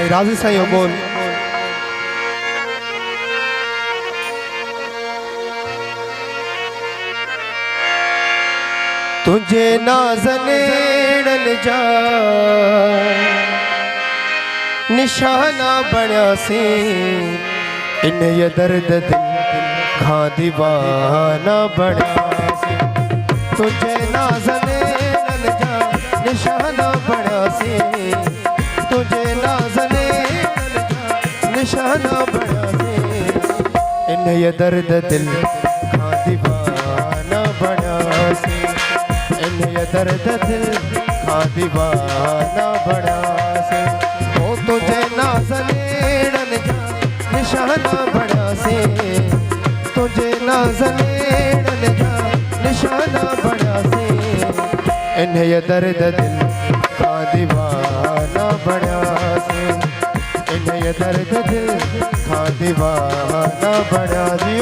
साईं राज़ी साईं बोल। तुझे नाज़नेड़न जा निशाना बण्यासी, इन ये दर्द दिल खां दीवाना बण्यासी। तुझे नाज़नेड़न जा निशाना बण्यासी, तुझे नाज़नेड़न जा निशाना बण्यासी, इन ये दर्द दिल खां दीवाना बण्यासी, इन ये दर्द दिल खां दीवाना बण्यासी। ओ तुझे नाज़नेड़न जा निशाना बण्यासी, तुझे नाज़नेड़न जा निशाना बण्यासी, इन ये दर्द दिल खां दीवाना बण्यासी, इन ये दर्द दिल खां दीवाना बण्यासी।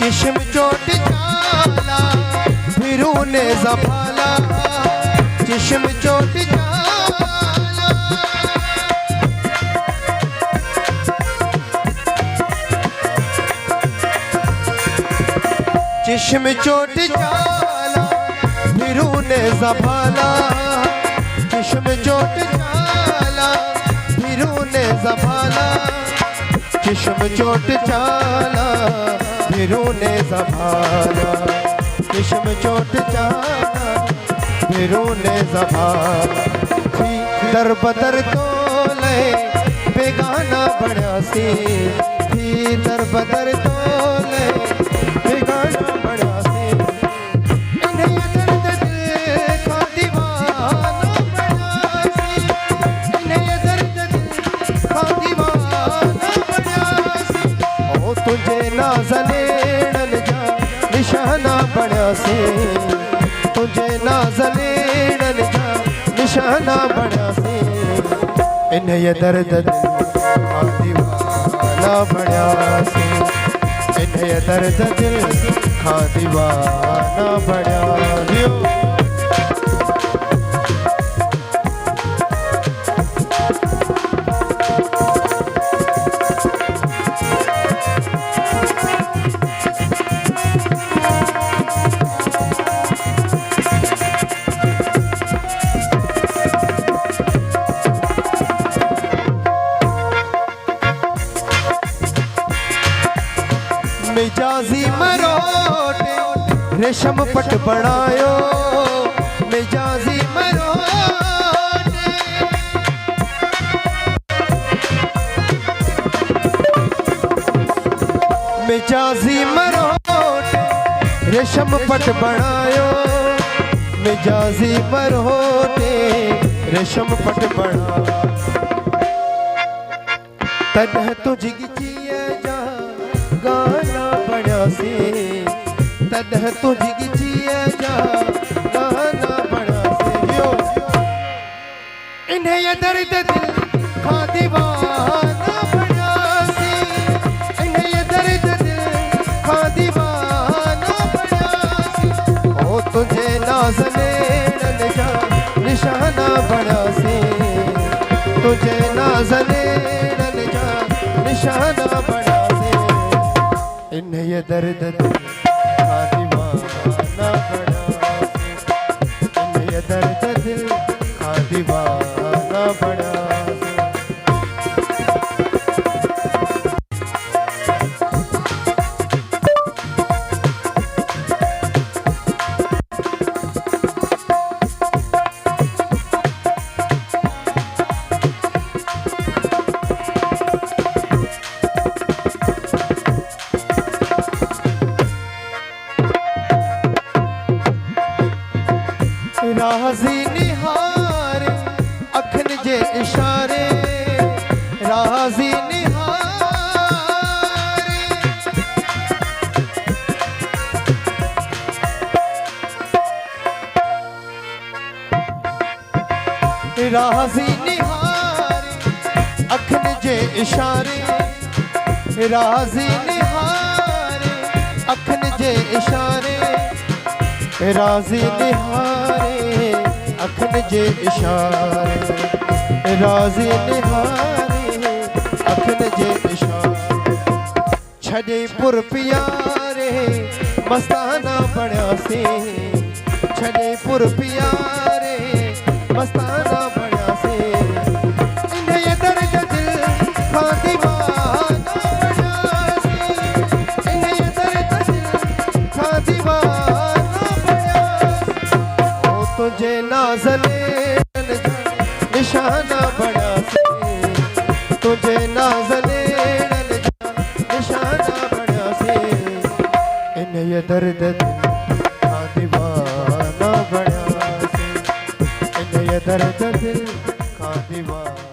चिश्म चोट चाला फिरू ने ज़फ़ाला, चिश्म चोट चाला, चिश्म चोट चाला फिरू ने ज़फ़ाला, चिश्म चोट चाला फिरू ने ज़फ़ाला, चिश्म चोट चाला फिरू ने ज़फ़ाला, चिश्म चोट चाला फिरू ने ज़फ़ाला। दर बदर तोले बेगाना बण्यासी, थी दर बदर तोले बेगाना बण्यासी, इन्हें ये दर्द दिल खां दीवाना बण्यासी, इन्हें ये दर्द दिल खां दीवाना बण्यासी। ओ तुझे नाज़नेड़न जा निशाना बण्यासी, तुझे नाज़नेड़न जा निशाना बण्यासी, इन ये दर्द दिल खां दीवाना बण्यासी, इन ये दर्द दिल खां दीवाना बण्यासी। मिजाजी मरोटे रेशम पट बनायो, मिजाजी मरोटे, मिजाजी मरोटे रेशम पट बनायो, मिजाजी मरोटे रेशम पट बनायो। तन्ह तुझगी जिए जा गाना बण्यासी, तन्ह तुझगी जिए जा गाना बण्यासी। इन्हें ये दर्द दिल खां दीवाना बण्यासी, इन्हें ये दर्द दिल खां दीवाना बण्यासी। ओ तुझे नाज़नेड़न जा निशाना बण्यासी, तुझे नाज़नेड़न जा निशाना बण्यासी, इन ये दर्द दिल खां दीवाना बण्यासी, इन ये दर्द दिल खां दीवाना बण्यासी। राज़ी निहारे अखन जे इशारे, राज़ी निहारे, राज़ी निहारे अखन जे इशारे राज़ी निहारे अखन जे इशारे राज़ी निहारे अखन जे इशारे राज़ी निहारे अखन जे इशारे छॾे पुर प्यारे मस्ताना बणियासीं छॾे पुर प्यारे मस्ताना बणियासीं इन्हे दर्द दिल खां दीवाना बणियासीं इन्हे दर्द दिल खां दीवाना बणियासीं ओ तुंहिंजे नाज़ले निशाना बणियासीं तुंहिंजे नाज़ले निशाना बणियासीं इन्हे दर्द दिल खां दीवाना बणियासीं इन्हे दर्द दिल खां दीवाना